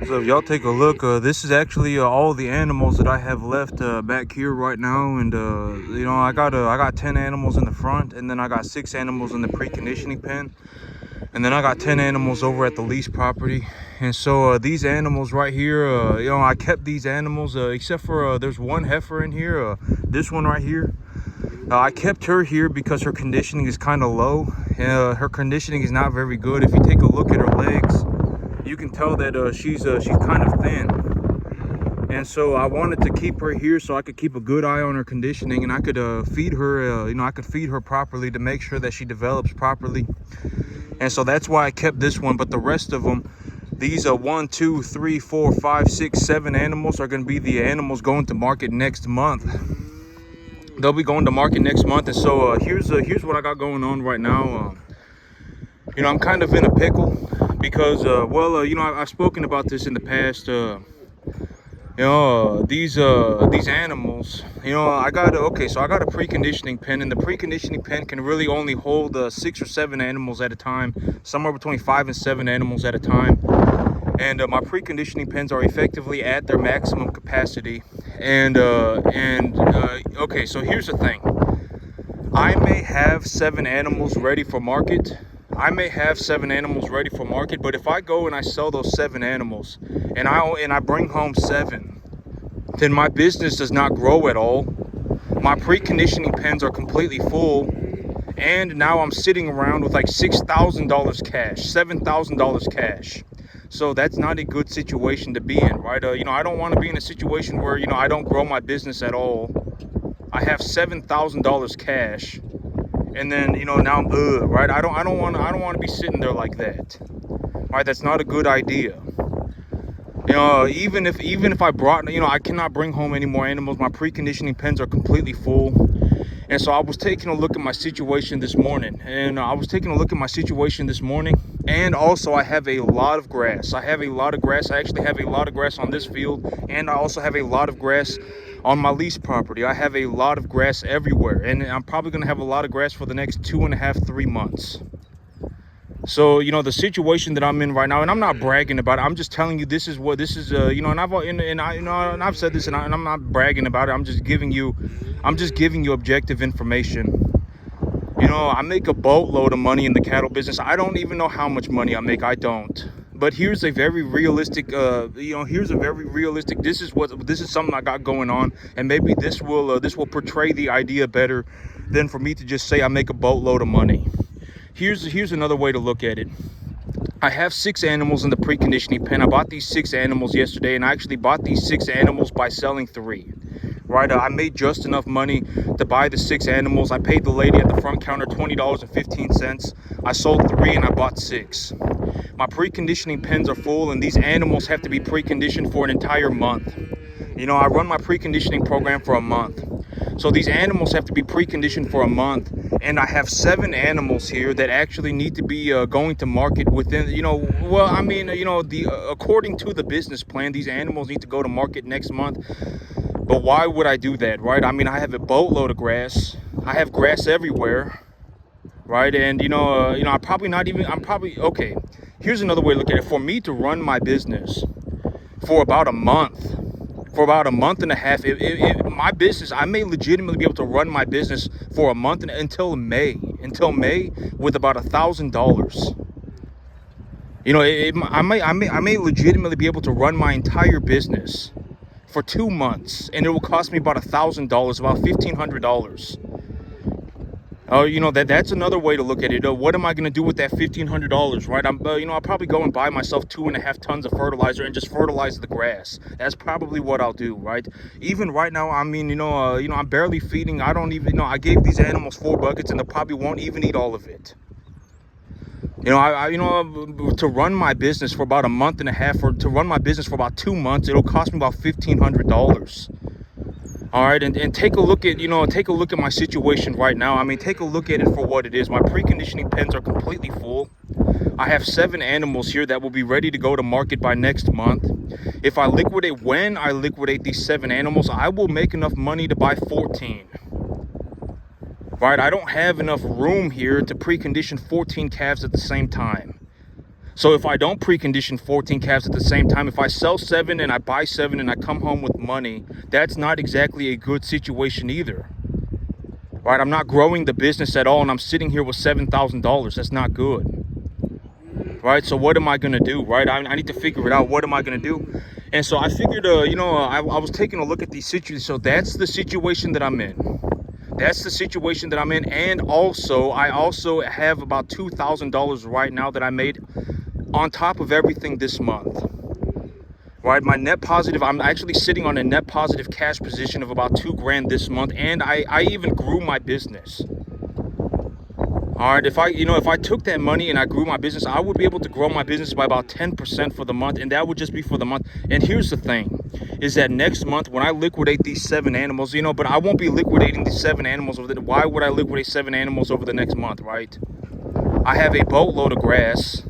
So if y'all take a look, this is actually all the animals that I have left back here right now, and I got 10 animals in the front, and then I got 6 animals in the preconditioning pen, and then I got 10 animals over at the lease property. And so these animals right here, I kept these animals except for there's one heifer in here, this one right here. I kept her here because her conditioning is kind of low. Her conditioning is not very good. If you take a look at her legs, you can tell that she's kind of thin. And so I wanted to keep her here so I could keep a good eye on her conditioning, and I could feed her, I could feed her properly to make sure that she develops properly. And so that's why I kept this one. But the rest of them, these 1, 2, 3, 4, 5, 6, 7 animals are going to be the animals going to market next month. They'll be going to market next month. And so here's what I got going on right now. I'm kind of in a pickle because I've spoken about this in the past. These animals, I got a preconditioning pen, and the preconditioning pen can really only hold 6 or 7 animals at a time, somewhere between 5 and 7 animals at a time. And my preconditioning pens are effectively at their maximum capacity. Okay, so here's the thing. I may have 7 animals ready for market. But if I go and I sell those 7 animals and I bring home 7, then my business does not grow at all. My preconditioning pens are completely full, and now I'm sitting around with like $6,000 cash, $7,000 cash. So that's not a good situation to be in, right? I don't want to be in a situation where I don't grow my business at all. I have $7,000 cash. And then now I'm right. I don't want to be sitting there like that, right? That's not a good idea. Even if I brought, I cannot bring home any more animals. My preconditioning pens are completely full. And so I was taking a look at my situation this morning, and also I have a lot of grass. I actually have a lot of grass on this field, and I also have a lot of grass on my lease property. I have a lot of grass everywhere, and I'm probably going to have a lot of grass for the next 2.5, 3 months. So the situation that I'm in right now, and I'm not bragging about it. I'm just telling you this is and I've said this, and I'm not bragging about it. I'm just giving you objective information. I make a boatload of money in the cattle business. I don't even know how much money I make. I don't. But here's a very realistic, this is something I got going on, and maybe this will portray the idea better than for me to just say I make a boatload of money. Here's another way to look at it. I have 6 animals in the preconditioning pen. I bought these 6 animals yesterday, and I actually bought these 6 animals by selling 3. Right, I made just enough money to buy the 6 animals. I paid the lady at the front counter $20.15. I sold 3 and I bought 6. My preconditioning pens are full, and these animals have to be preconditioned for an entire month. I run my preconditioning program for a month. So these animals have to be preconditioned for a month, and I have 7 animals here that actually need to be going to market within, according to the business plan, these animals need to go to market next month. But why would I do that, right? I have a boatload of grass. I have grass everywhere, right? And okay. Here's another way to look at it. For me to run my business for about a month and a half, my business, I may legitimately be able to run my business for a month until May with about $1,000. I may legitimately be able to run my entire business for 2 months, and it will cost me about $1,000, about $1,500. That's another way to look at it. What am I going to do with that $1,500, right? I'll probably go and buy myself 2.5 tons of fertilizer and just fertilize the grass. That's probably what I'll do, right? Even right now, I'm barely feeding. I gave these animals 4 buckets, and they probably won't even eat all of it. To run my business for about a month and a half, or to run my business for about 2 months, it'll cost me about $1,500. All right, and take a look at my situation right now. Take a look at it for what it is. My preconditioning pens are completely full. I have 7 animals here that will be ready to go to market by next month. When I liquidate these 7 animals, I will make enough money to buy 14. Right, I don't have enough room here to precondition 14 calves at the same time. So if I don't precondition 14 calves at the same time, if I sell 7 and I buy 7 and I come home with money, that's not exactly a good situation either. Right? I'm not growing the business at all, and I'm sitting here with $7,000. That's not good. Right? So what am I gonna do? Right? I need to figure it out. What am I gonna do? And so I figured, I was taking a look at these situations. So that's the situation that I'm in. That's the situation that I'm in. And also, I also have about $2,000 right now that I made on top of everything this month. Right, my net positive, I'm actually sitting on a net positive cash position of about $2,000 this month, and I even grew my business. All right, if I took that money and I grew my business, I would be able to grow my business by about 10% for the month, and that would just be for the month. And here's the thing, is that next month when I liquidate these 7 animals, but I won't be liquidating these 7 animals why would I liquidate 7 animals over the next month, right? I have a boatload of grass.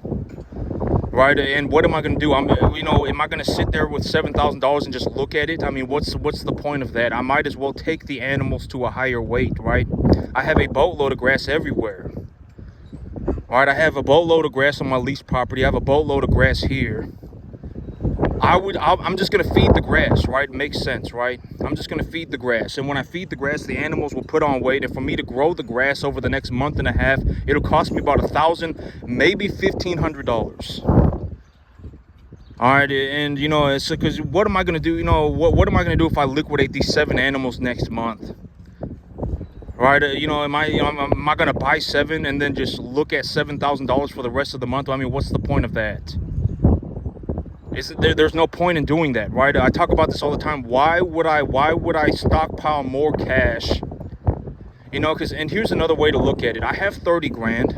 Right, and what am I going to do? Am I going to sit there with $7,000 and just look at it? I mean, what's the point of that? I might as well take the animals to a higher weight, right? I have a boatload of grass everywhere. Right, I have a boatload of grass on my leased property. I have a boatload of grass here. I'm just going to feed the grass, right? It makes sense, right? I'm just going to feed the grass. And when I feed the grass, the animals will put on weight. And for me to grow the grass over the next month and a half, it'll cost me about $1,000, maybe $1,500. All right, and it's because what am I going to do? What am I going to do if I liquidate these 7 animals next month? Right, am I going to buy 7 and then just look at $7,000 for the rest of the month? I mean, what's the point of that? There's no point in doing that, right? I talk about this all the time. Why would I stockpile more cash? And here's another way to look at it. I have 30 grand.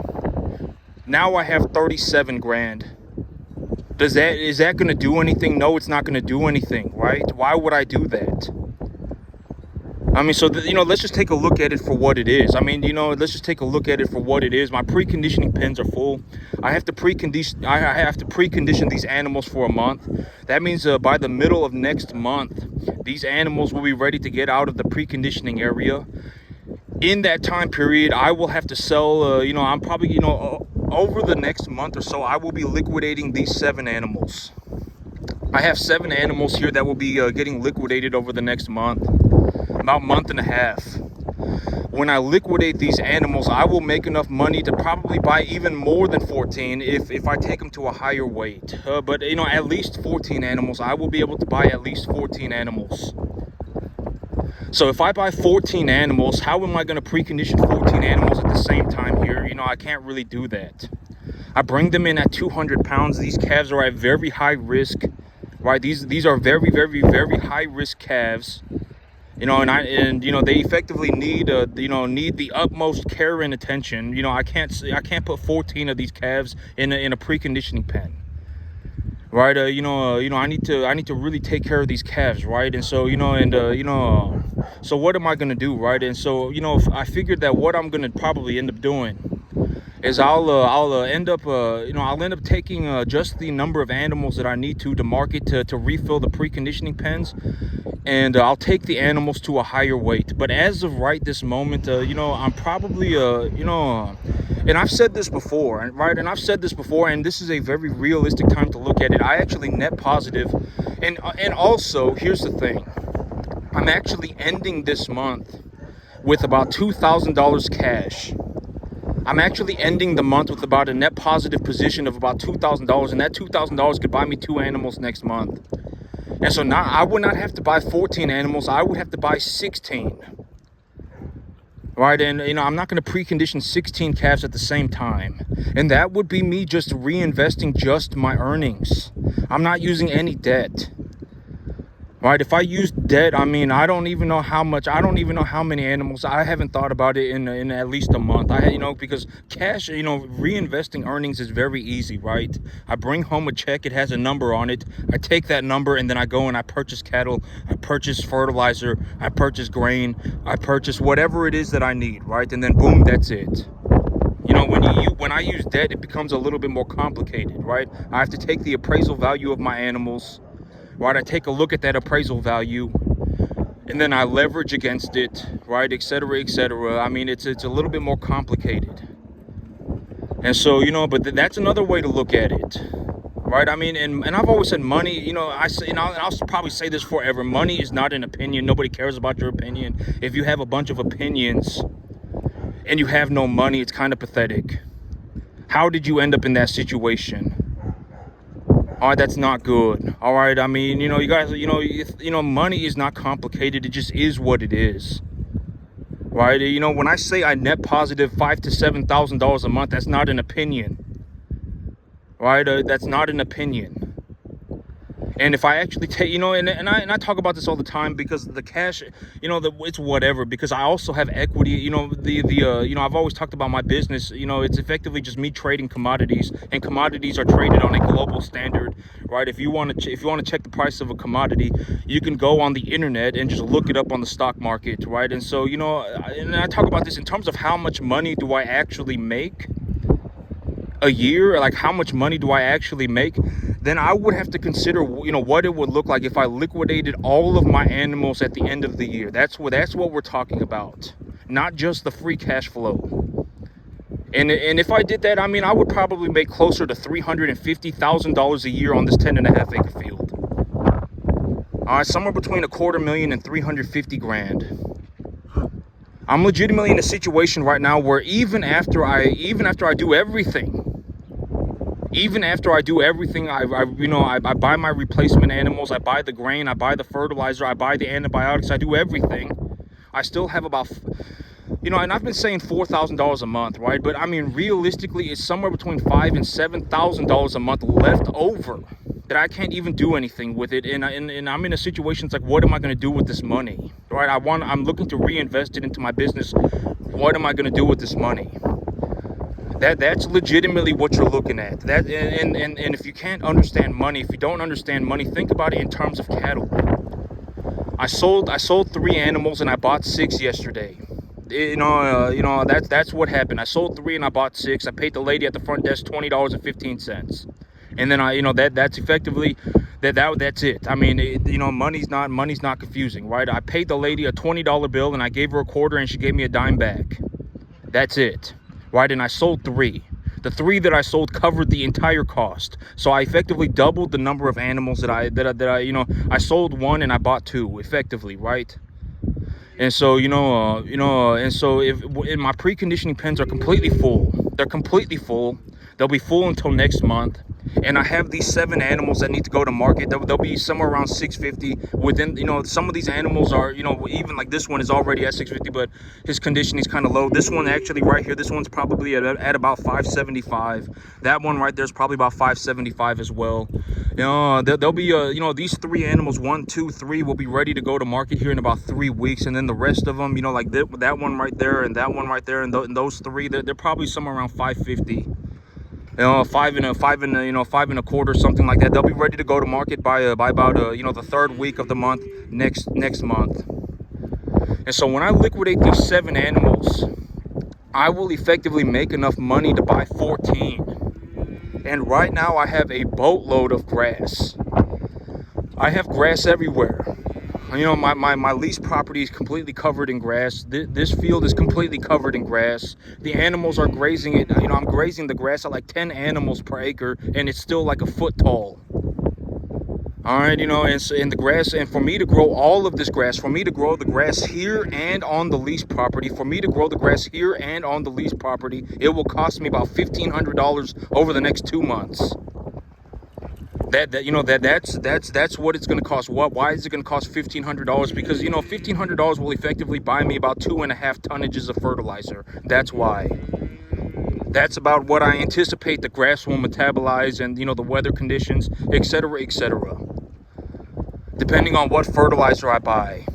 Now I have 37 grand. Is that going to do anything? No, it's not going to do anything, right? Why would I do that? I mean, so, let's just take a look at it for what it is. I mean, let's just take a look at it for what it is. My preconditioning pens are full. I have to precondition these animals for a month. That means by the middle of next month, these animals will be ready to get out of the preconditioning area. In that time period, I will have to sell, I'm probably, over the next month or so, I will be liquidating these 7 animals. I have 7 animals here that will be getting liquidated over the next month. About a month and a half. When I liquidate these animals, I will make enough money to probably buy even more than 14 if I take them to a higher weight. But at least 14 animals. I will be able to buy at least 14 animals. So if I buy 14 animals, how am I going to precondition 14 animals at the same time here? I can't really do that. I bring them in at 200 pounds. These calves are at very high risk, right? These are very, very, very high risk calves. And they effectively need the utmost care and attention. I can't put 14 of these calves in a preconditioning pen, right? I need to really take care of these calves, right? And so so what am I gonna do, right? And so I figured that what I'm gonna probably end up doing is I'll end up taking just the number of animals that I need to market to refill the preconditioning pens, and I'll take the animals to a higher weight. But as of right this moment, I'm probably and I've said this before, right? And I've said this before, and this is a very realistic time to look at it. I actually net positive, and also here's the thing: I'm actually ending this month with about $2,000 cash. I'm actually ending the month with about a net positive position of about $2,000, and that $2,000 could buy me 2 animals next month. And so now I would not have to buy 14 animals. I would have to buy 16. Right, and I'm not going to precondition 16 calves at the same time. And that would be me just reinvesting just my earnings. I'm not using any debt. Right, if I use debt, I mean, I don't even know how much. I don't even know how many animals. I haven't thought about it in at least a month. Because cash, reinvesting earnings is very easy, right? I bring home a check. It has a number on it. I take that number and then I go and I purchase cattle. I purchase fertilizer. I purchase grain. I purchase whatever it is that I need, right? And then boom, that's it. When I use debt, it becomes a little bit more complicated, right? I have to take the appraisal value of my animals. Right, I take a look at that appraisal value, and then I leverage against it, right, et cetera, et cetera. I mean, it's a little bit more complicated. And so, but that's another way to look at it, right? I mean, and I've always said money, I say, and I'll probably say this forever: money is not an opinion. Nobody cares about your opinion. If you have a bunch of opinions and you have no money, it's kind of pathetic. How did you end up in that situation? All right, that's not good. All right, I mean, you guys, money is not complicated. It just is what it is, right? When I say I net positive $5,000 to $7,000 a month, that's not an opinion, right? That's not an opinion. And if I actually take, and I talk about this all the time, because the cash, it's whatever, because I also have equity. I've always talked about my business. It's effectively just me trading commodities, and commodities are traded on a global standard, right? If you want to check the price of a commodity, you can go on the internet and just look it up on the stock market, right? And so, and I talk about this in terms of how much money do I actually make a year, like how much money do I actually make, then I would have to consider, what it would look like if I liquidated all of my animals at the end of the year. That's what we're talking about, not just the free cash flow. And if I did that, I mean, I would probably make closer to $350,000 a year on this 10.5 acre field. All right, somewhere between $250,000 and $350,000. I'm legitimately in a situation right now where even after I do everything, I buy my replacement animals, I buy the grain, I buy the fertilizer, I buy the antibiotics, I do everything, I still have about, and I've been saying $4,000 a month, right? But I mean, realistically, it's somewhere between $5,000 and $7,000 a month left over that I can't even do anything with it. And I'm in a situation, it's like, what am I going to do with this money, right? I'm looking to reinvest it into my business. What am I going to do with this money? That's legitimately what you're looking at. That and if you can't understand money, if you don't understand money, think about it in terms of cattle. I sold 3 animals and I bought 6 yesterday. That's what happened. I sold 3 and I bought 6. I paid the lady at the front desk $20.15, and then that's effectively that's it. I mean, money's not confusing, right? I paid the lady a $20 bill and I gave her a quarter and she gave me a dime back. That's it. Right, and I sold 3. The 3 that I sold covered the entire cost. So I effectively doubled the number of animals that I sold 1 and I bought 2 effectively, right? And so, and so if my preconditioning pens are completely full, they're completely full. They'll be full until next month. And I have these 7 animals that need to go to market. They'll be somewhere around 650 within, some of these animals are, even like this one is already at 650, but his conditioning is kind of low. This one actually right here, this one's probably at about 575. That one right there is probably about 575 as well. There'll be, these 3 animals, 1, 2, 3 will be ready to go to market here in about 3 weeks. And then the rest of them, like that one right there and that one right there and those 3, they're probably somewhere around 550. 5 and a quarter, something like that. They'll be ready to go to market by about the 3rd week of the month next month. And so when I liquidate these 7 animals, I will effectively make enough money to buy 14. And right now I have a boatload of grass. I have grass everywhere. My lease property is completely covered in grass. This field is completely covered in grass. The animals are grazing it. I'm grazing the grass at like 10 animals per acre, and it's still like a foot tall. All right, and the grass, and for me to grow all of this grass, for me to grow the grass here and on the lease property, it will cost me about $1,500 over the next 2 months. That's what it's going to cost. Why is it going to cost $1,500? Because $1,500 will effectively buy me about 2.5 tonnages of fertilizer. That's why. That's about what I anticipate the grass will metabolize, and the weather conditions, etc., depending on what fertilizer I buy.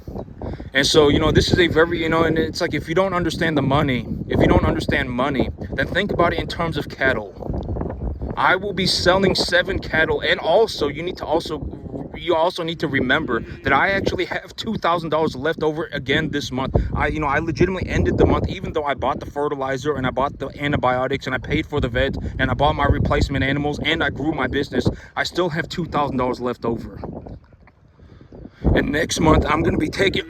And so, this is a very, and it's like, if you don't understand money, then think about it in terms of cattle. I will be selling 7 cattle, and also you also need to remember that I actually have $2,000 left over again this month. I legitimately ended the month, even though I bought the fertilizer and I bought the antibiotics and I paid for the vet and I bought my replacement animals and I grew my business. I still have $2,000 left over. And next month I'm going to be taking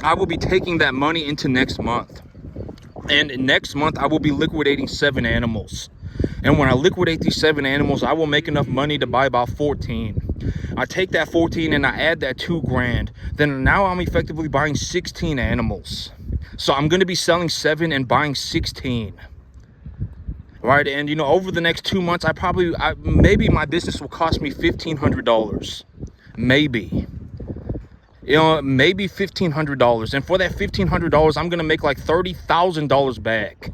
I will be taking that money into next month. And next month, I will be liquidating 7 animals. And when I liquidate these 7 animals, I will make enough money to buy about 14. I take that 14 and I add that 2 grand. Then now I'm effectively buying 16 animals. So I'm going to be selling 7 and buying 16. Right? And, you know, over the next 2 months, maybe my business will cost me $1,500. Maybe. You know, maybe $1,500. And for that $1,500, I'm going to make like $30,000 back.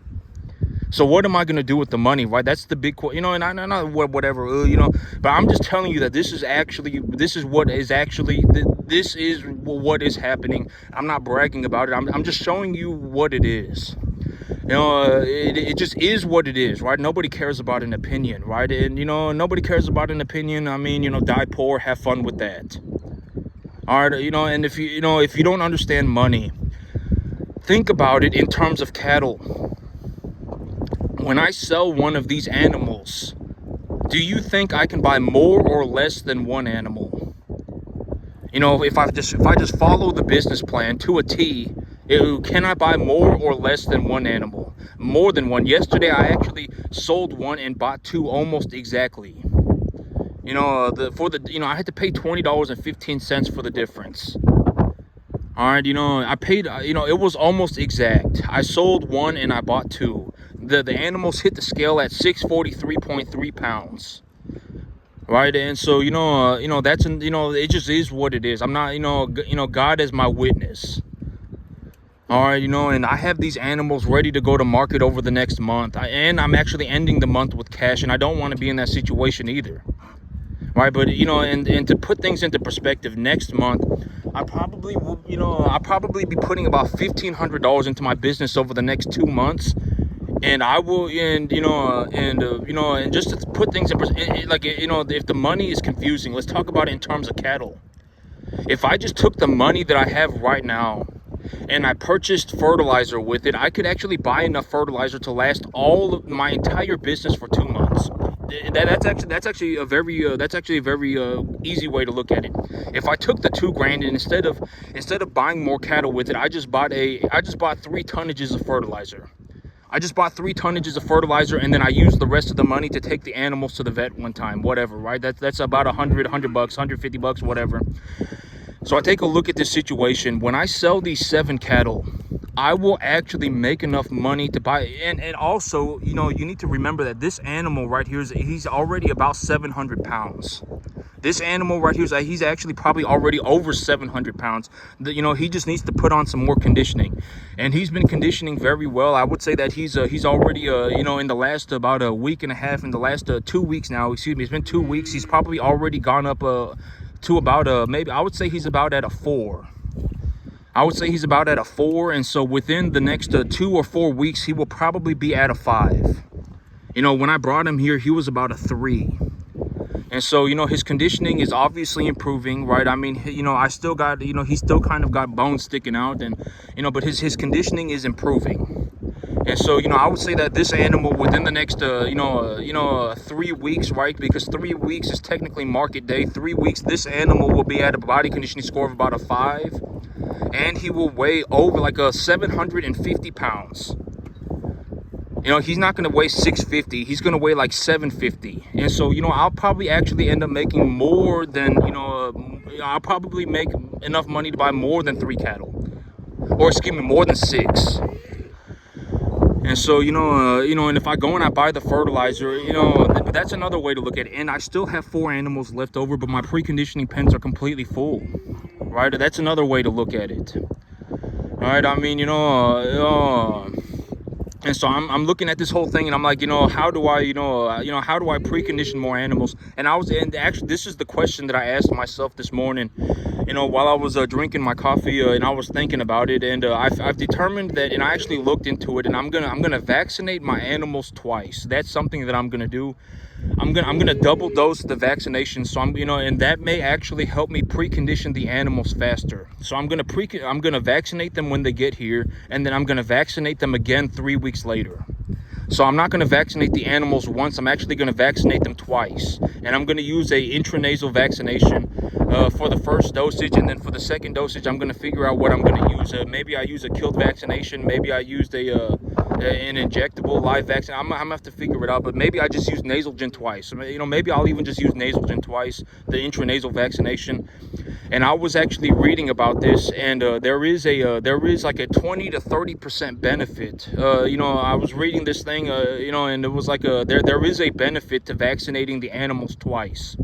So what am I going to do with the money, right? That's the big question, you know, and I know whatever, you know, but I'm just telling you that this is what is happening. I'm not bragging about it. I'm just showing you what it is. You know, it just is what it is, right? Nobody cares about an opinion, right? And, you know, nobody cares about an opinion. I mean, you know, die poor, have fun with that. All right, you know, and if you don't understand money, think about it in terms of cattle. When I sell one of these animals, do you think I can buy more or less than one animal? You know, if I just follow the business plan to a T, can I buy more or less than one animal? More than one. Yesterday, I actually sold 1 and bought 2 almost exactly. You know, I had to pay $20.15 for the difference. All right, you know, I paid, you know, it was almost exact. I sold 1 and I bought 2. The animals hit the scale at 643.3 pounds. Right, and so, you know, that's, you know, it just is what it is. I'm not, you know, God is my witness. All right, you know, and I have these animals ready to go to market over the next month. And I'm actually ending the month with cash, and I don't want to be in that situation either. Right, but, you know, and to put things into perspective, next month, I'll probably be putting about $1,500 into my business over the next 2 months. And I will, and just to put things in perspective, like, you know, if the money is confusing, let's talk about it in terms of cattle. If I just took the money that I have right now and I purchased fertilizer with it, I could actually buy enough fertilizer to last all of my entire business for 2 months. That's actually a very easy way to look at it. If I took the 2 grand and instead of buying more cattle with it, I just bought 3 tonnages of fertilizer. I just bought 3 tonnages of fertilizer, and then I used the rest of the money to take the animals to the vet one time, whatever, right? That's about $100 bucks, $150, whatever. So I take a look at this situation. When I sell these 7 cattle, I will actually make enough money to buy, and also, you know, you need to remember that this animal right here he's already about 700 pounds. This animal right here, he's actually probably already over 700 pounds. You know, he just needs to put on some more conditioning. And he's been conditioning very well. I would say that he's already, you know, in the last about a week and a half, in the last 2 weeks now, excuse me, it's been 2 weeks. He's probably already gone up to about maybe, I would say he's about at a 4. I would say he's about at a 4. And so within the next 2 or 4 weeks, he will probably be at a 5. You know, when I brought him here, he was about a 3. And so, you know, his conditioning is obviously improving, right? I mean, you know, I still got, you know, he still kind of got bones sticking out, and, you know, but his conditioning is improving. And so, you know, I would say that this animal within the next, 3 weeks, right? Because 3 weeks is technically market day. 3 weeks, this animal will be at a body conditioning score of about a 5. And he will weigh over like 750 pounds. You know, he's not going to weigh 650. He's going to weigh like 750. And so, you know, I'll probably actually end up making more than, you know, I'll probably make enough money to buy more than 3 cattle. Or, excuse me, more than 6. And so, you know, and if I go and I buy the fertilizer, you know, that's another way to look at it. And I still have 4 animals left over, but my preconditioning pens are completely full. Right? That's another way to look at it. All right? I mean, you know, and so I'm looking at this whole thing, and I'm like, you know, how do I precondition more animals? And actually, this is the question that I asked myself this morning, you know, while I was drinking my coffee, and I was thinking about it, and I've determined that, and I actually looked into it, and I'm gonna vaccinate my animals twice. That's something that I'm gonna do. I'm gonna double dose the vaccination, so and that may actually help me precondition the animals faster. So I'm gonna vaccinate them when they get here, and then I'm gonna vaccinate them again 3 weeks later. So I'm not gonna vaccinate the animals once. I'm actually gonna vaccinate them twice, and I'm gonna use a intranasal vaccination for the first dosage, and then for the second dosage, I'm gonna figure out what I'm gonna use. Maybe I use a killed vaccination. Maybe I used a an injectable live vaccine. I'm gonna have to figure it out, but maybe I just use nasal gen twice. Maybe I'll even just use nasal gen twice, the intranasal vaccination. And I was actually reading about this, and there is like a 20 to 30% benefit. I was reading this thing, and it was like there is a benefit to vaccinating the animals twice.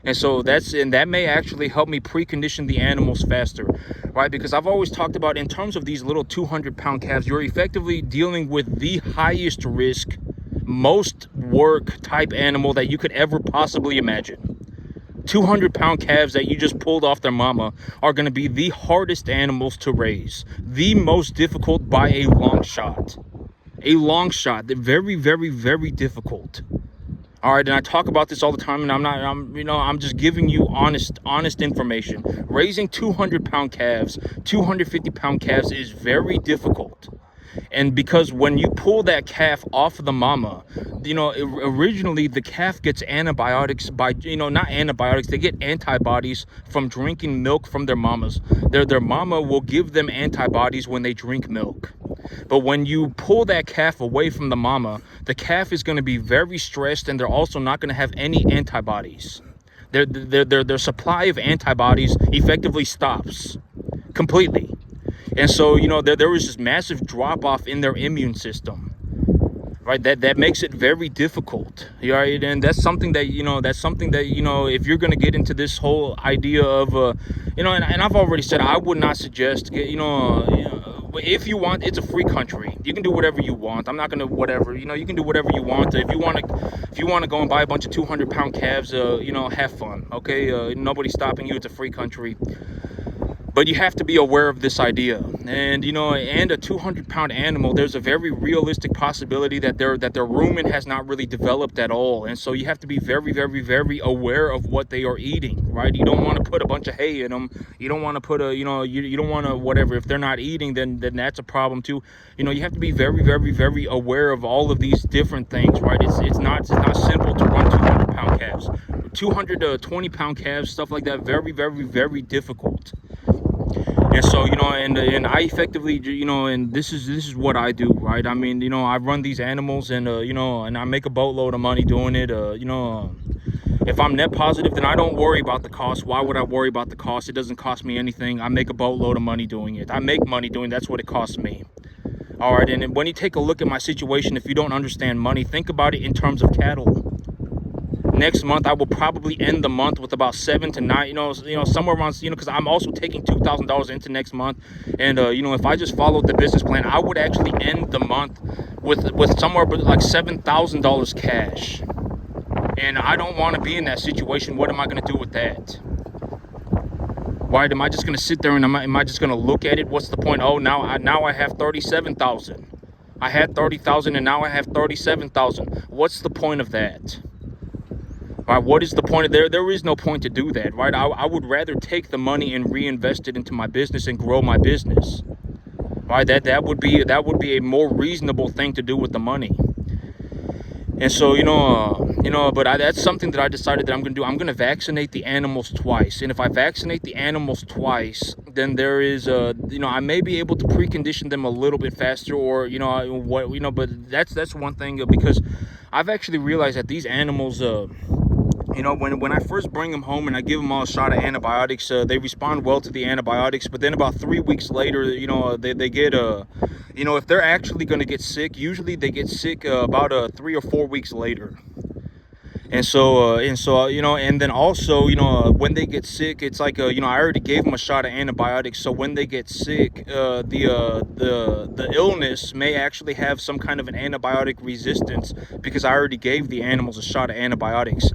And so that may actually help me precondition the animals faster, right? Because I've always talked about, in terms of these little 200-pound calves, you're effectively dealing with the highest risk, most work type animal that you could ever possibly imagine. 200-pound calves that you just pulled off their mama are going to be the hardest animals to raise, the most difficult by a long shot. They're very, very, very difficult. All right, and I talk about this all the time, and I'm just giving you honest information. Raising 200-pound calves, 250-pound calves is very difficult. And because when you pull that calf off of the mama, originally the calf gets antibiotics not antibiotics, they get antibodies from drinking milk from their mamas. Their mama will give them antibodies when they drink milk. But when you pull that calf away from the mama, the calf is going to be very stressed, and they're also not going to have any antibodies. Their supply of antibodies effectively stops completely. And so, there was this massive drop-off in their immune system, right? That makes it very difficult, right? And that's something that, if you're going to get into this whole idea of, and I've already said, I would not suggest, if you want, it's a free country. You can do whatever you want. I'm not going to whatever, you can do whatever you want. If you want to go and buy a bunch of 200-pound calves, have fun, okay? Nobody's stopping you. It's a free country. But you have to be aware of this idea. And, and a 200-pound animal, there's a very realistic possibility that their rumen has not really developed at all. And so you have to be very, very, very aware of what they are eating, right? You don't want to put a bunch of hay in them. You don't want to put you don't want to, whatever. If they're not eating, then that's a problem too. You have to be very, very, very aware of all of these different things, right? It's not simple to run 200-pound calves. 200 to 20-pound calves, stuff like that, very, very, very difficult. And so, and I effectively, and this is what I do, right? I mean, I run these animals, and, and I make a boatload of money doing it. If I'm net positive, then I don't worry about the cost. Why would I worry about the cost? It doesn't cost me anything. I make a boatload of money doing it. I make money doing it. That's what it costs me. All right. And when you take a look at my situation, if you don't understand money, think about it in terms of cattle. Next month, I will probably end the month with about 7 to 9, somewhere around, because I'm also taking $2,000 into next month. And, if I just followed the business plan, I would actually end the month with somewhere like $7,000 cash. And I don't want to be in that situation. What am I going to do with that? Right? Am I just going to sit there and am I just going to look at it? What's the point? Oh, now I have 37,000. I had 30,000 and now I have 37,000. What's the point of that? Right, what is the point of there is no point to do that, right? I would rather take the money and reinvest it into my business and grow my business. Right? That would be a more reasonable thing to do with the money. And so, but that's something that I decided that I'm going to do. I'm going to vaccinate the animals twice. And if I vaccinate the animals twice, then there is I may be able to precondition them a little bit faster, or but that's one thing, because I've actually realized that these animals when I first bring them home and I give them all a shot of antibiotics, they respond well to the antibiotics. But then about 3 weeks later, they get if they're actually going to get sick, usually they get sick about 3 or 4 weeks later. And so, and then also, when they get sick, it's like, I already gave them a shot of antibiotics. So when they get sick, the illness may actually have some kind of an antibiotic resistance, because I already gave the animals a shot of antibiotics.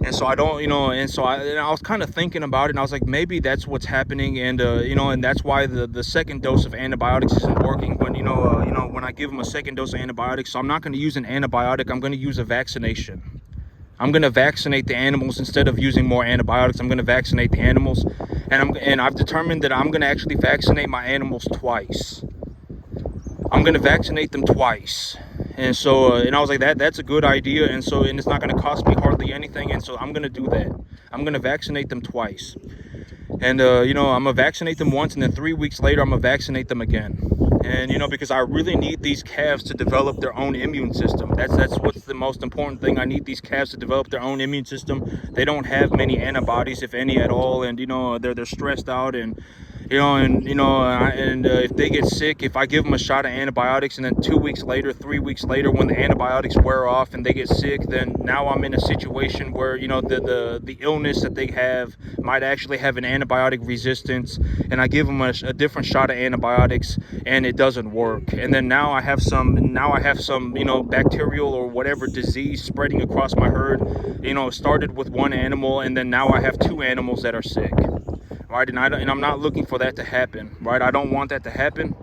And so I don't, and so I was kind of thinking about it, and I was like, maybe that's what's happening. And, and that's why the second dose of antibiotics isn't working when I give them a second dose of antibiotics. So I'm not going to use an antibiotic. I'm going to use a vaccination. I'm going to vaccinate the animals instead of using more antibiotics. I'm going to vaccinate the animals, and I've determined that I'm going to actually vaccinate my animals twice. I'm going to vaccinate them twice. And so, and I was like, that's a good idea. And so, and it's not going to cost me hardly anything. And so I'm going to do that. I'm going to vaccinate them twice. And, I'm going to vaccinate them once, and then 3 weeks later, I'm going to vaccinate them again. And because I really need these calves to develop their own immune system. That's what's the most important thing. I need these calves to develop their own immune system. They don't have many antibodies, if any at all, and they're stressed out, and if they get sick, if I give them a shot of antibiotics, and then 2 weeks later, 3 weeks later, when the antibiotics wear off and they get sick, then now I'm in a situation where the illness that they have might actually have an antibiotic resistance, and I give them a different shot of antibiotics, and it doesn't work. And then now I have some bacterial or whatever disease spreading across my herd. It started with one animal, and then now I have 2 animals that are sick. Right, and I'm not looking for that to happen. Right, I don't want that to happen.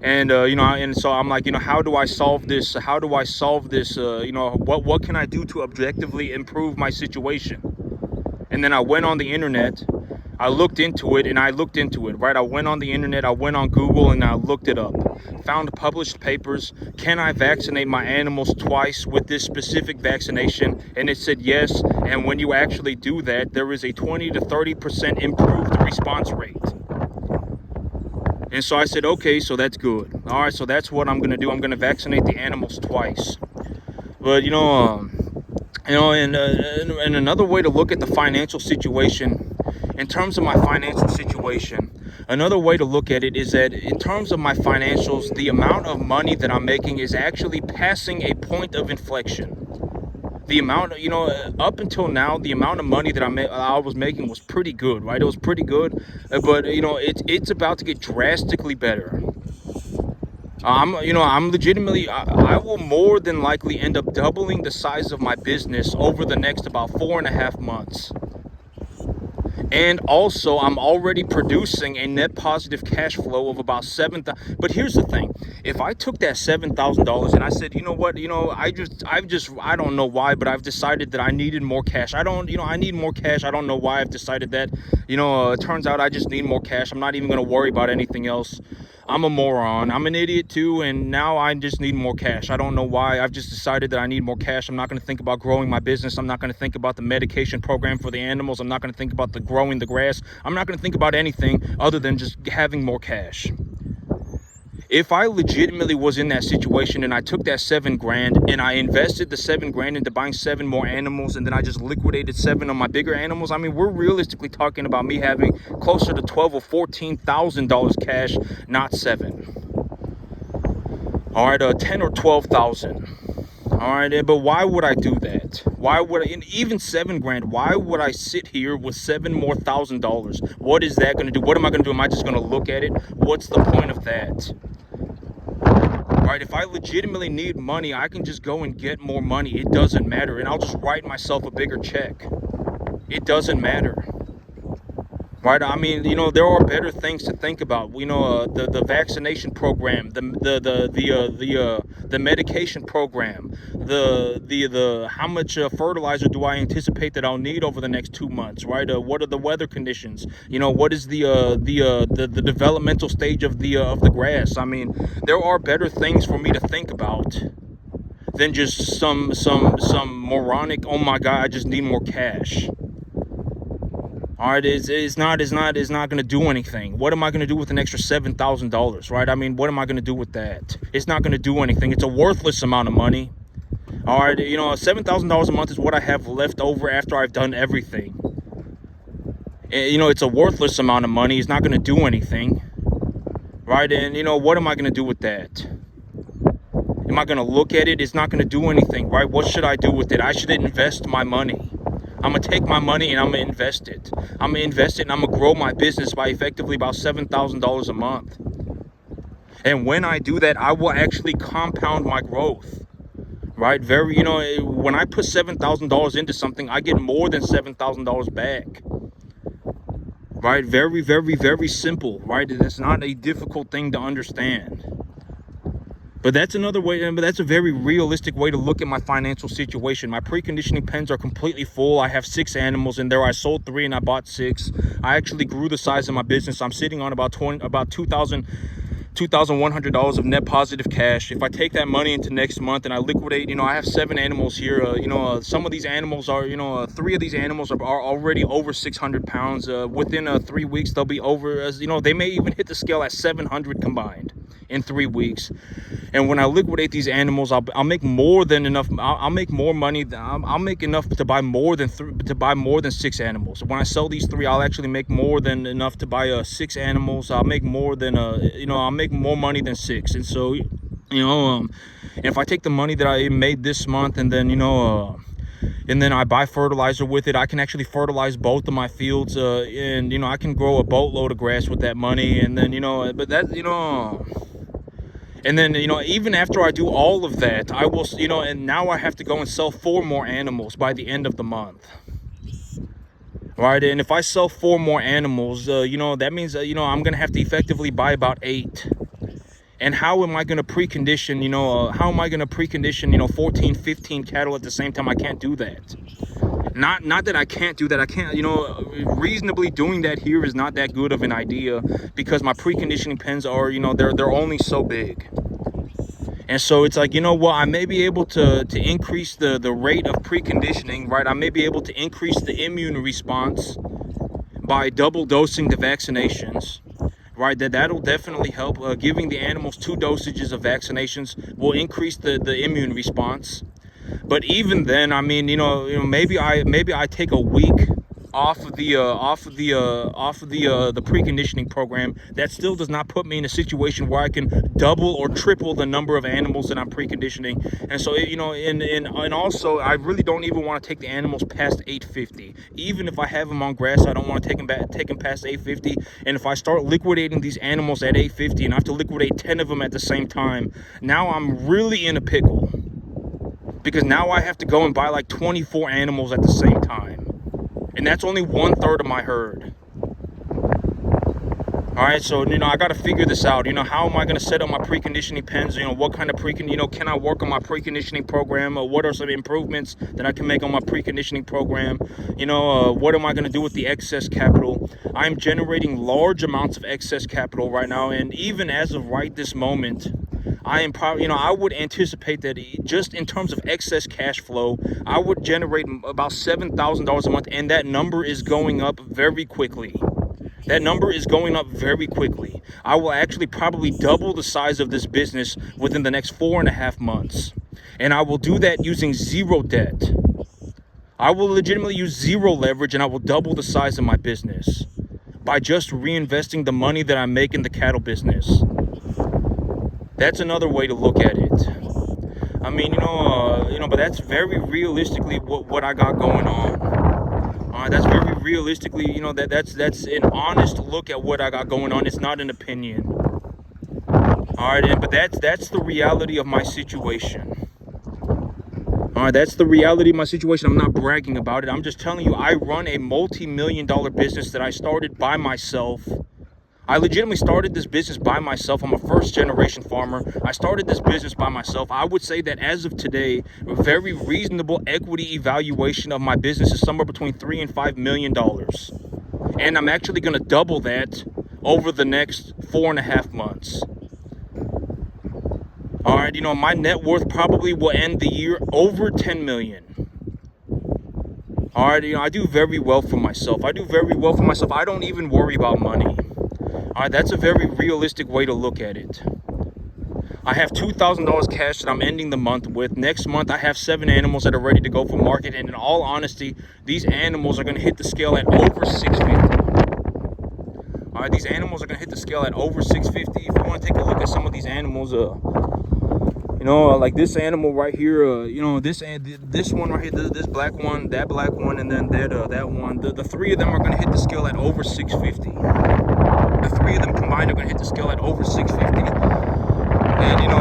And and so I'm like, how do I solve this? How do I solve this? What can I do to objectively improve my situation? And then I went on the internet, I looked into it, right? I went on the internet, I went on Google, and I looked it up. Found published papers. Can I vaccinate my animals twice with this specific vaccination? And it said yes. And when you actually do that, there is a 20 to 30% improved response rate. And so I said, okay, so that's good. All right, so that's what I'm going to do. I'm going to vaccinate the animals twice. But, and another way to look at the financial situation, in terms of my financial situation, another way to look at it is that in terms of my financials, the amount of money that I'm making is actually passing a point of inflection. The amount, up until now, the amount of money that I was making was pretty good, right? It was pretty good, but it's about to get drastically better. I'm legitimately, I will more than likely end up doubling the size of my business over the next about 4.5 months. And also, I'm already producing a net positive cash flow of about $7,000. But here's the thing: if I took that $7,000 and I said, you know what, I don't know why, but I've decided that I needed more cash. I need more cash. I don't know why I've decided that. It turns out I just need more cash. I'm not even going to worry about anything else. I'm a moron. I'm an idiot too, and now I just need more cash. I don't know why. I've just decided that I need more cash. I'm not going to think about growing my business. I'm not going to think about the medication program for the animals. I'm not going to think about the growing the grass. I'm not going to think about anything other than just having more cash. If I legitimately was in that situation and I took that $7,000 and I invested the $7,000 into buying 7 more animals, and then I just liquidated 7 of my bigger animals, I mean, we're realistically talking about me having closer to $12,000 or $14,000 cash, not 7. All right, 10 or 12,000. All right, but why would I do that? Why would I, even $7,000? Why would I sit here with $7,000 more? What is that going to do? What am I going to do? Am I just going to look at it? What's the point of that? Right, if I legitimately need money, I can just go and get more money. It doesn't matter, and I'll just write myself a bigger check. It doesn't matter. Right, I mean, there are better things to think about. The vaccination program, the medication program, the how much fertilizer do I anticipate that I'll need over the next 2 months? Right, what are the weather conditions? What is the developmental stage of the grass? I mean, there are better things for me to think about than just some moronic, oh my God, I just need more cash. All right, it's not going to do anything. What am I going to do with an extra $7,000, right? I mean, what am I going to do with that? It's not going to do anything. It's a worthless amount of money. All right, $7,000 a month is what I have left over after I've done everything. And, it's a worthless amount of money. It's not going to do anything, right? And, what am I going to do with that? Am I going to look at it? It's not going to do anything, right? What should I do with it? I should invest my money. I'm going to take my money and I'm going to invest it. I'm going to invest it and I'm going to grow my business by effectively about $7,000 a month. And when I do that, I will actually compound my growth. Right? When I put $7,000 into something, I get more than $7,000 back. Right? Very, very, very simple. Right? It's not a difficult thing to understand. But that's another way, but that's a very realistic way to look at my financial situation. My preconditioning pens are completely full. I have 6 animals in there. I sold 3 and I bought 6. I actually grew the size of my business. I'm sitting on about $2,100 of net positive cash. If I take that money into next month and I liquidate, I have 7 animals here. Some of these animals are, 3 of these animals are already over 600 pounds. Within 3 weeks, they'll be over, they may even hit the scale at 700 combined. in 3 weeks. And when I liquidate these animals, I'll make more than enough. I'll make more money. I'll make enough to buy more than 6 animals. When I sell these 3, I'll actually make more than enough to buy 6 animals. I'll make more than I'll make more money than 6. And so, if I take the money that I made this month and then and then I buy fertilizer with it, I can actually fertilize both of my fields, and I can grow a boatload of grass with that money. And then but that and then, even after I do all of that, I will, and now I have to go and sell 4 more animals by the end of the month. Right? And if I sell 4 more animals, that means, I'm going to have to effectively buy about 8. And how am I going to precondition, 14, 15 cattle at the same time? I can't do that. Not that I can't do that. I can't, reasonably doing that here is not that good of an idea, because my preconditioning pens are, they're only so big. And so it's like, I may be able to increase the rate of preconditioning, right? I may be able to increase the immune response by double dosing the vaccinations, right? That'll definitely help. Giving the animals 2 dosages of vaccinations will increase the immune response. But even then, I mean, maybe I take a week off of the preconditioning program. That still does not put me in a situation where I can double or triple the number of animals that I'm preconditioning. And so, and also, I really don't even want to take the animals past 850. Even if I have them on grass, I don't want to take them past 850. And if I start liquidating these animals at 850 and I have to liquidate 10 of them at the same time, now I'm really in a pickle. Because now I have to go and buy like 24 animals at the same time. And that's only 1/3 of my herd. All right, so, I got to figure this out. How am I going to set up my preconditioning pens? What kind of can I work on my preconditioning program? What are some improvements that I can make on my preconditioning program? What am I going to do with the excess capital? I'm generating large amounts of excess capital right now. And even as of right this moment, I am probably, I would anticipate that just in terms of excess cash flow, I would generate about $7,000 a month, and that number is going up very quickly. That number is going up very quickly. I will actually probably double the size of this business within the next 4.5 months. And I will do that using 0 debt. I will legitimately use 0 leverage, and I will double the size of my business by just reinvesting the money that I make in the cattle business. That's another way to look at it. I mean, but that's very realistically what I got going on. That's very realistically, that's an honest look at what I got going on. It's not an opinion. All right, but that's the reality of my situation. All right, that's the reality of my situation. I'm not bragging about it. I'm just telling you, I run a multi-million-dollar business that I started by myself. I legitimately started this business by myself. I'm a first-generation farmer. I started this business by myself. I would say that as of today, a very reasonable equity evaluation of my business is somewhere between $3 and $5 million. And I'm actually going to double that over the next 4.5 months. All right, my net worth probably will end the year over 10 million. All right, I do very well for myself. I don't even worry about money. All right, that's a very realistic way to look at it. I have $2,000 cash that I'm ending the month with. Next month, I have 7 animals that are ready to go for market. And in all honesty, these animals are going to hit the scale at over 650. All right, these animals are going to hit the scale at over 650. If you want to take a look at some of these animals, like this animal right here, this one right here, this black one, that black one, and then that one. The 3 of them are going to hit the scale at over 650. The 3 of them combined are going to hit the scale at over 650. And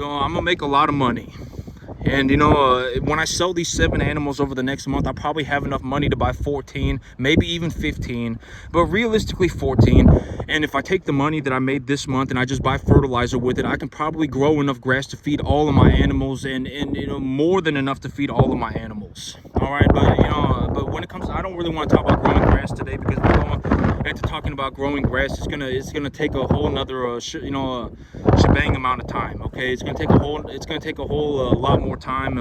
I'm gonna make a lot of money. And when I sell these 7 animals over the next month, I'll probably have enough money to buy 14, maybe even 15, but realistically 14. And if I take the money that I made this month and I just buy fertilizer with it, I can probably grow enough grass to feed all of my animals, and more than enough to feed all of my animals. All right, but when it comes to, I don't really want to talk about growing grass today, because we're going into talking about growing grass, it's gonna take a whole nother shebang amount of time. Okay, it's gonna take a whole lot more time,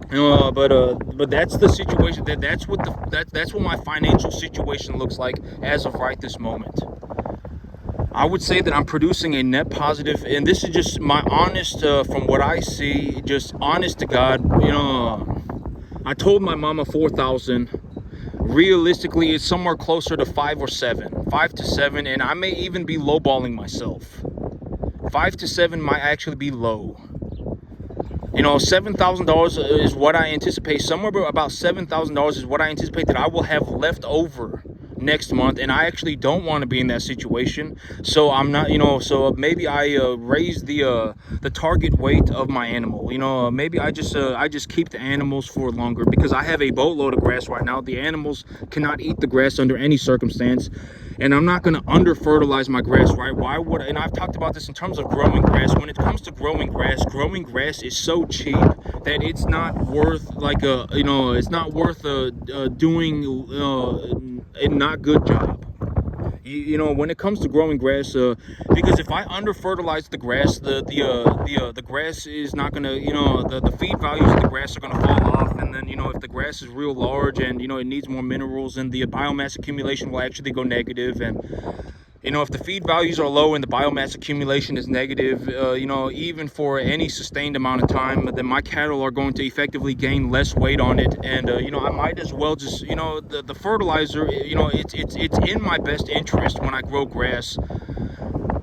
But that's the situation. That's what my financial situation looks like as of right this moment. I would say that I'm producing a net positive, and this is just my honest, from what I see, just honest to God. I told my mama 4,000. Realistically, it's somewhere closer to 5 to 7, and I may even be lowballing myself. 5 to 7 might actually be low. $7,000 is what I anticipate. Somewhere about $7,000 is what I anticipate that I will have left over next month, and I actually don't want to be in that situation. So I'm not, so maybe I raise the target weight of my animal. Maybe I just keep the animals for longer, because I have a boatload of grass right now. The animals cannot eat the grass under any circumstance. And I'm not going to under fertilize my grass, right? Why would and I've talked about this in terms of growing grass. When it comes to growing grass is so cheap that it's not worth it's not worth doing a not good job. When it comes to growing grass, because if I under fertilize the grass, the grass is not gonna, the feed values of the grass are gonna fall off, and then if the grass is real large and it needs more minerals, and the biomass accumulation will actually go negative. And if the feed values are low and the biomass accumulation is negative, even for any sustained amount of time, then my cattle are going to effectively gain less weight on it. And I might as well just, the fertilizer, it's in my best interest when I grow grass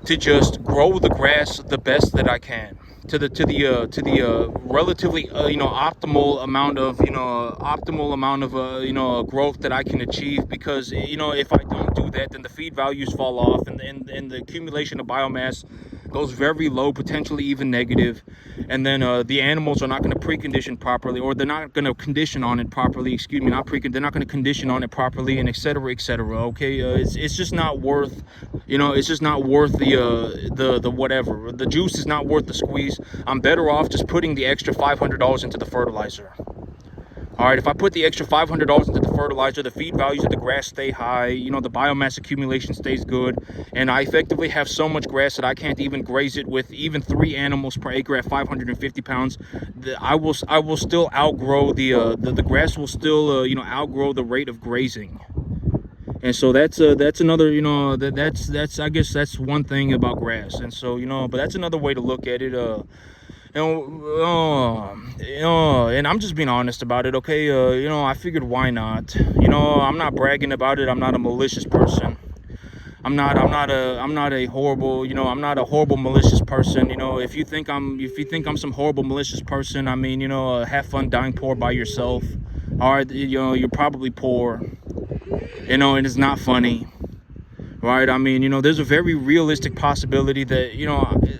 to just grow the grass the best that I can, to the relatively optimal amount of growth that I can achieve. Because if I don't do that, then the feed values fall off, and the accumulation of biomass goes very low, potentially even negative. And then the animals are not going to precondition properly, or they're not going to condition on it properly. Excuse me, they're not going to condition on it properly, and etc. etc. Okay, it's just not worth, it's just not worth the whatever. The juice is not worth the squeeze. I'm better off just putting the extra $500 into the fertilizer. All right, if I put the extra $500 into the fertilizer, the feed values of the grass stay high, the biomass accumulation stays good, and I effectively have so much grass that I can't even graze it with even 3 animals per acre at 550 pounds. I will still outgrow the grass will still outgrow the rate of grazing. And so that's another, that's I guess that's one thing about grass. And so but that's another way to look at it. And I'm just being honest about it, okay? I figured, why not? I'm not bragging about it. I'm not a malicious person. I'm not a horrible, I'm not a horrible malicious person. If you think I'm some horrible malicious person, I mean, have fun dying poor by yourself. All right, you're probably poor, and it's not funny. Right, I mean, there's a very realistic possibility that,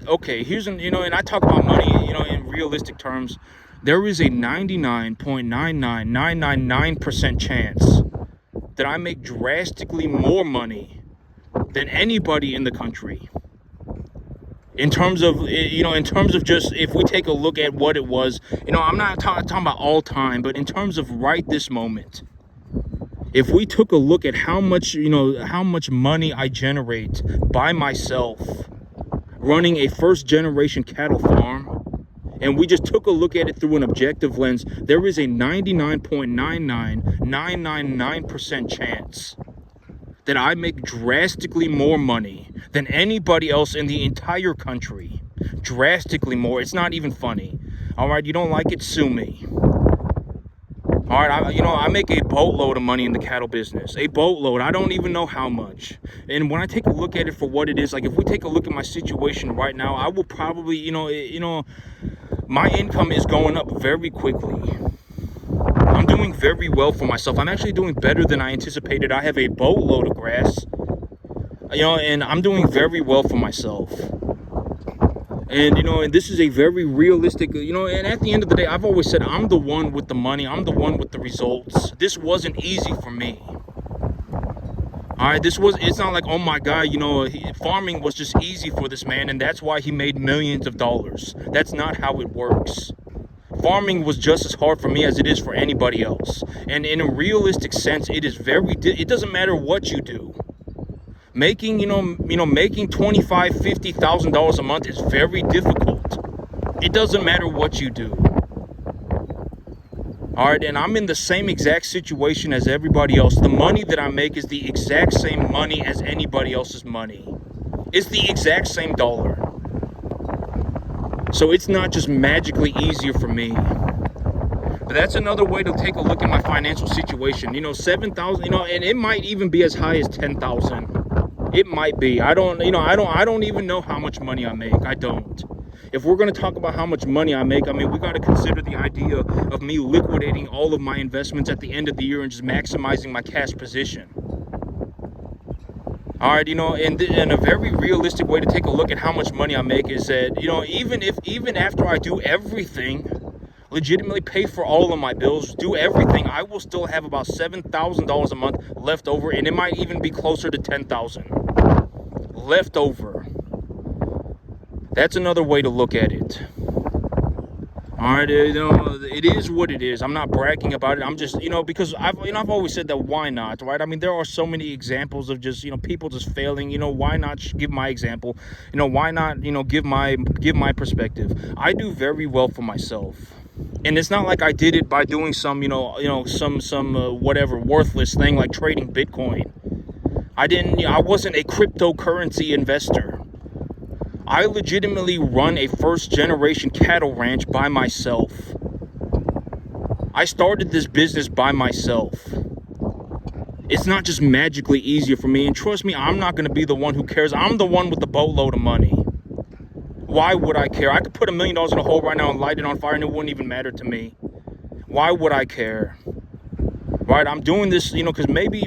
okay, and I talk about money, in realistic terms. There is a 99.99999% chance that I make drastically more money than anybody in the country. In terms of, just, if we take a look at what it was, I'm not talking about all time, but in terms of right this moment. If we took a look at how much money I generate by myself running a first generation cattle farm, and we just took a look at it through an objective lens, there is a 99.99999% chance that I make drastically more money than anybody else in the entire country. Drastically more. It's not even funny. All right, you don't like it, sue me. All right, I make a boatload of money in the cattle business. A boatload. I don't even know how much. And when I take a look at it for what it is, like if we take a look at my situation right now, I will probably, my income is going up very quickly. I'm doing very well for myself. I'm actually doing better than I anticipated. I have a boatload of grass, and I'm doing very well for myself. And, and this is a very realistic, and at the end of the day, I've always said I'm the one with the money. I'm the one with the results. This wasn't easy for me. All right, it's not like, oh my God, farming was just easy for this man, and that's why he made millions of dollars. That's not how it works. Farming was just as hard for me as it is for anybody else. And in a realistic sense, it it doesn't matter what you do. Making, making $25,000, $50,000 a month is very difficult. It doesn't matter what you do. All right, and I'm in the same exact situation as everybody else. The money that I make is the exact same money as anybody else's money. It's the exact same dollar. So it's not just magically easier for me. But that's another way to take a look at my financial situation. 7,000, and it might even be as high as 10,000. It might be. I don't even know how much money I make. I don't. If we're going to talk about how much money I make, we got to consider the idea of me liquidating all of my investments at the end of the year and just maximizing my cash position. All right, and a very realistic way to take a look at how much money I make is that, even after I do everything, legitimately pay for all of my bills, do everything, I will still have about $7,000 a month left over, and it might even be closer to 10,000 left over. That's another way to look at it. All right, it is what it is. I'm not bragging about it. I'm just, because I've always said that why not, right? There are so many examples of just, people just failing. Why not give my example? Why not, give my perspective? I do very well for myself. And it's not like I did it by doing some, some whatever worthless thing like trading Bitcoin. I wasn't a cryptocurrency investor. I legitimately run a first-generation cattle ranch by myself. I started this business by myself. It's not just magically easier for me. And trust me, I'm not going to be the one who cares. I'm the one with the boatload of money. Why would I care? I could put $1 million in a hole right now and light it on fire and it wouldn't even matter to me. Why would I care? Right? I'm doing this, because maybe,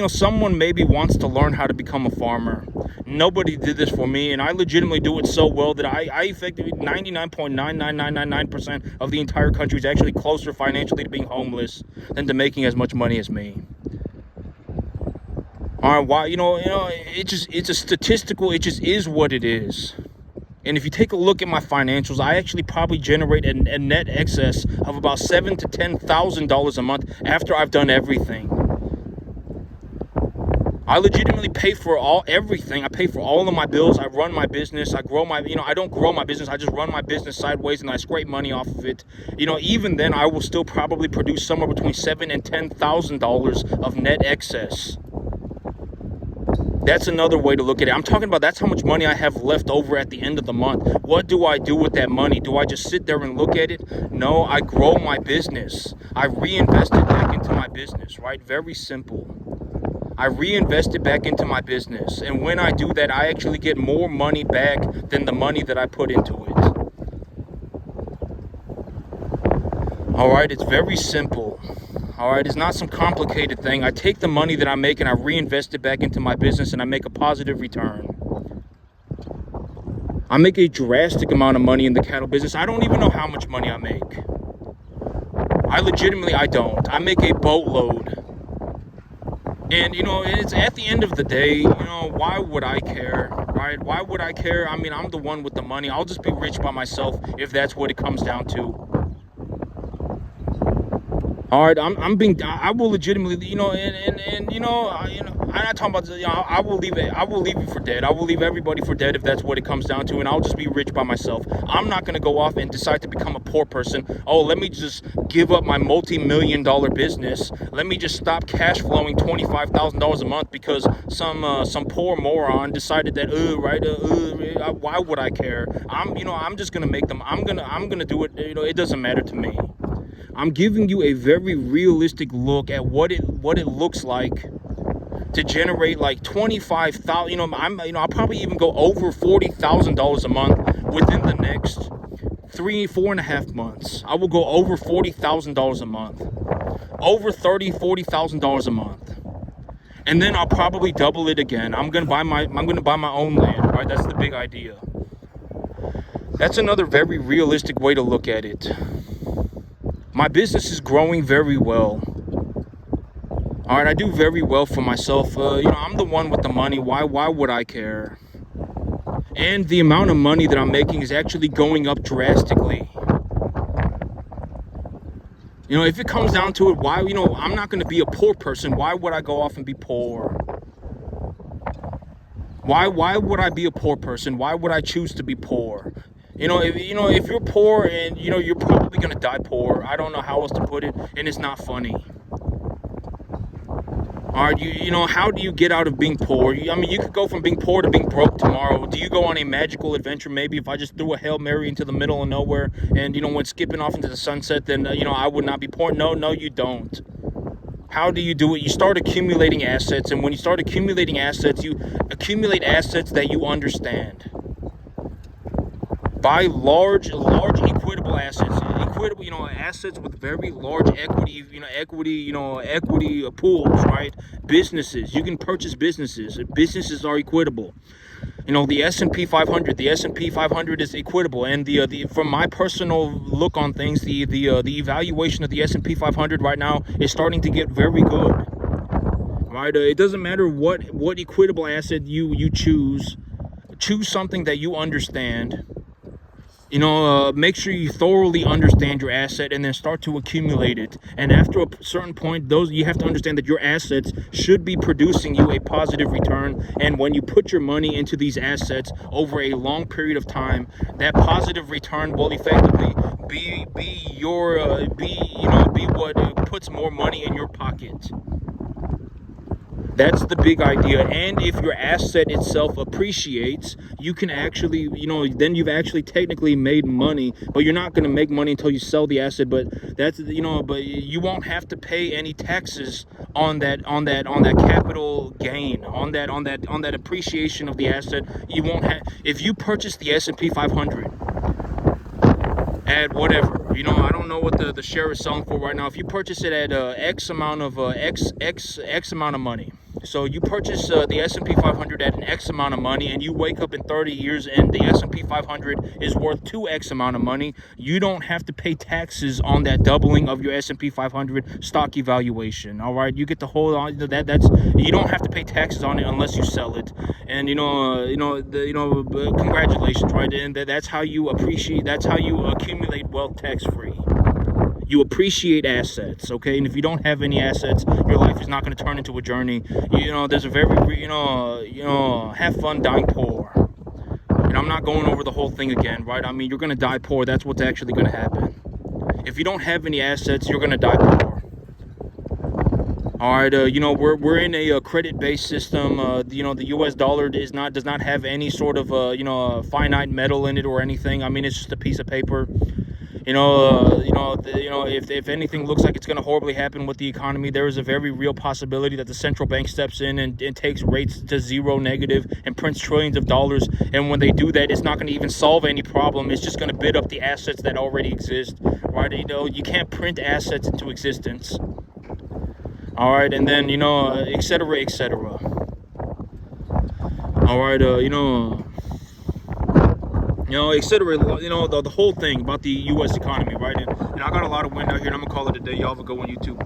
someone maybe wants to learn how to become a farmer. Nobody did this for me, and I legitimately do it so well that I effectively 99.99999% of the entire country is actually closer financially to being homeless than to making as much money as me. All right, why? It's a statistical. It just is what it is. And if you take a look at my financials, I actually probably generate a net excess of about $7,000 to $10,000 a month after I've done everything. I legitimately pay for everything. I pay for all of my bills. I run my business. I grow my, I don't grow my business. I just run my business sideways and I scrape money off of it. Even then, I will still probably produce somewhere between $7,000 and $10,000 of net excess. That's another way to look at it. I'm talking about that's how much money I have left over at the end of the month. What do I do with that money? Do I just sit there and look at it? No, I grow my business. I reinvest it back into my business, right? Very simple. I reinvest it back into my business. And when I do that, I actually get more money back than the money that I put into it. All right, it's very simple. All right, it's not some complicated thing. I take the money that I make and I reinvest it back into my business and I make a positive return. I make a drastic amount of money in the cattle business. I don't even know how much money I make. I don't. I make a boatload. And, it's at the end of the day, why would I care, right? Why would I care? I'm the one with the money. I'll just be rich by myself if that's what it comes down to. All right, I will legitimately, I'm not talking about, I will leave you for dead. I will leave everybody for dead if that's what it comes down to, and I'll just be rich by myself. I'm not going to go off and decide to become a poor person. Oh, let me just give up my multi-million-dollar business. Let me just stop cash flowing $25,000 a month because some poor moron decided that, why would I care? I'm just going to make them. I'm going to do it. It doesn't matter to me. I'm giving you a very realistic look at what it looks like to generate like 25,000. I'll probably even go over $40,000 a month within the next 4.5 months. I will go over $40,000 a month, over $40,000 a month, and then I'll probably double it again. I'm gonna buy my own land. Right, that's the big idea. That's another very realistic way to look at it. My business is growing very well. All right, I do very well for myself. I'm the one with the money. Why would I care? And the amount of money that I'm making is actually going up drastically. If it comes down to it, why, I'm not going to be a poor person. Why would I go off and be poor? Why would I be a poor person? Why would I choose to be poor? if you're poor and you're probably gonna die poor. I don't know how else to put it, and it's not funny. All right, how do you get out of being poor? I mean, you could go from being poor to being broke tomorrow. Do you go on a magical adventure? Maybe if I just threw a Hail Mary into the middle of nowhere and, went skipping off into the sunset, then, I would not be poor. No, you don't. How do you do it? You start accumulating assets, and when you start accumulating assets, you accumulate assets that you understand. Buy large equitable assets, assets with very large equity pools, right? Businesses, you can purchase businesses. Businesses are equitable. The S&P 500, the S&P 500 is equitable, and the from my personal look on things, the evaluation of the S&P 500 right now is starting to get very good. Right? It doesn't matter what equitable asset you choose. Choose something that you understand. Make sure you thoroughly understand your asset and then start to accumulate it. And after a certain point, you have to understand that your assets should be producing you a positive return. And when you put your money into these assets over a long period of time, that positive return will effectively be what puts more money in your pocket. That's the big idea. And if your asset itself appreciates, you can actually, then you've actually technically made money, but you're not going to make money until you sell the asset. But but you won't have to pay any taxes on that capital gain, on that appreciation of the asset. You won't have, if you purchase the S&P 500 at whatever, I don't know what the share is selling for right now. If you purchase it at X amount of X amount of money, so you purchase the S&P 500 at an X amount of money, and you wake up in 30 years and the S&P 500 is worth 2X amount of money, you don't have to pay taxes on that doubling of your S&P 500 stock evaluation. All right, you get the whole that's you don't have to pay taxes on it unless you sell it. And congratulations, right? And that's how you accumulate wealth tax free. You appreciate assets, okay? And if you don't have any assets, your life is not going to turn into a journey. There's a very, have fun dying poor. And I'm not going over the whole thing again, right? I mean, you're going to die poor. That's what's actually going to happen. If you don't have any assets, you're going to die poor. All right, we're in a credit-based system. The U.S. dollar does not have any sort of finite metal in it or anything. I mean, it's just a piece of paper. If anything looks like it's going to horribly happen with the economy, there is a very real possibility that the central bank steps in and takes rates to zero negative and prints trillions of dollars. And when they do that, it's not going to even solve any problem. It's just going to bid up the assets that already exist, right? You can't print assets into existence. All right, and then et cetera, et cetera. All right, et cetera. The whole thing about the U.S. economy, right? And I got a lot of wind out here, and I'm gonna call it a day. Y'all have a good one, YouTube.